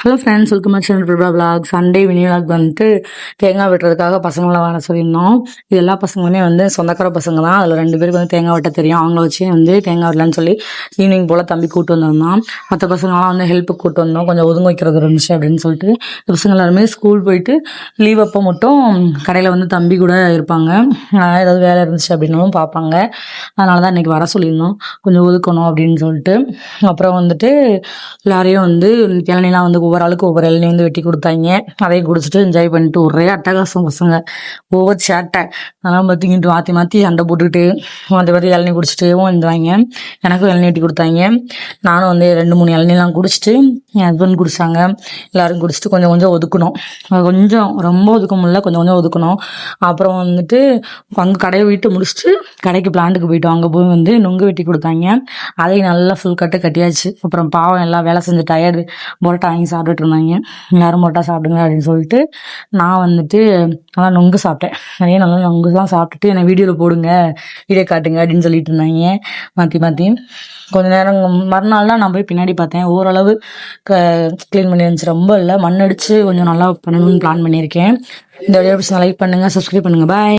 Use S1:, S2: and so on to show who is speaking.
S1: Hello friends, welcome to channel Prabha vlog. Sunday mini vlog வந்துட்டு தேங்காய் வெட்டுறதுக்காக பசங்களை வர சொல்லியிருந்தோம். இது எல்லா பசங்களுமே வந்து சொந்தக்கார பசங்க தான். அதில் 2 பேருக்கு வந்து தேங்காய் வெட்ட தெரியும். அவங்கள வச்சு வந்து தேங்காய் வெட்டலான்னு சொல்லி ஈவினிங் போல் தம்பி கூப்பிட்டு வந்திருந்தான். மற்ற பசங்களாம் வந்து ஹெல்ப்புக்கு கூப்பிட்டு வந்தோம், கொஞ்சம் ஒதுங்க வைக்கிறது இருந்துச்சு அப்படின்னு சொல்லிட்டு. பசங்க எல்லாருமே ஸ்கூல் போயிட்டு லீவ் அப்போ மட்டும் கடையில் வந்து தம்பி கூட இருப்பாங்க. ஏதாவது வேலை இருந்துச்சு அப்படின்னாலும் பார்ப்பாங்க. அதனால தான் இன்றைக்கி வர சொல்லியிருந்தோம், கொஞ்சம் ஒதுக்கணும் அப்படின்னு சொல்லிட்டு. அப்புறம் வந்துட்டு எல்லாரையும் வந்து இளநிலாம் வந்து ஒவ்வொரு ஆளுக்கு ஒவ்வொரு இளநீ வந்து வெட்டி கொடுத்தாங்க. அதையும் குடிச்சிட்டு என்ஜாய் பண்ணிட்டு ஒரே அட்டகாசம் பசங்க, ஒவ்வொரு சேட்டை. அதெல்லாம் பார்த்திங்கிட்டு மாற்றி மாற்றி சண்டை போட்டுக்கிட்டு மாற்றி மாற்றி இளநீ குடிச்சிட்டேவும் இருந்தாங்க. எனக்கும் இளநீ வெட்டி கொடுத்தாங்க. நானும் வந்து 2-3 இளநிலாம் குடிச்சிட்டு என் ஹஸ்பண்ட் குடித்தாங்க. எல்லோரும் குடிச்சிட்டு கொஞ்சம் கொஞ்சம் ஒதுக்கணும். கொஞ்சம் ரொம்ப ஒதுக்க முடியல, கொஞ்சம் கொஞ்சம் ஒதுக்கணும். அப்புறம் வந்துட்டு அங்கே கடையை விட்டு முடிச்சுட்டு கடைக்கு பிளான்ட்டுக்கு போயிட்டோம். அங்கே போய் வந்து நுங்கு வெட்டி கொடுத்தாங்க. அதையும் நல்லா ஃபுல் கட்டு கட்டியாச்சு. அப்புறம் பாவம் எல்லாம் வேலை செஞ்சு டயர்டு பரோட்டா வாங்கி சாப்பிட்டுட்டு இருந்தாங்க. எல்லாரும் பரோட்டா சாப்பிடுங்க அப்படின்னு சொல்லிட்டு நான் வந்துட்டு நல்லா நொங்கு சாப்பிட்டேன். நிறைய நல்லா நொங்கு தான் சாப்பிட்டுட்டு என்னை வீடியோவில் போடுங்க, வீடியோ காட்டுங்க அப்படின்னு சொல்லிட்டு இருந்தாங்க மாற்றி மாற்றி. கொஞ்ச நேரம் மறுநாள் தான் நான் போய் பின்னாடி பார்த்தேன். ஓரளவு க்ளீன் பண்ணி இருந்துச்சு, ரொம்ப இல்லை. மண் அடித்து கொஞ்சம் நல்லா பண்ணணும்னு பிளான் பண்ணியிருக்கேன். இந்த வீடியோ பிடிச்சி லைக் பண்ணுங்கள், சப்ஸ்கிரைப் பண்ணுங்கள். பாய்.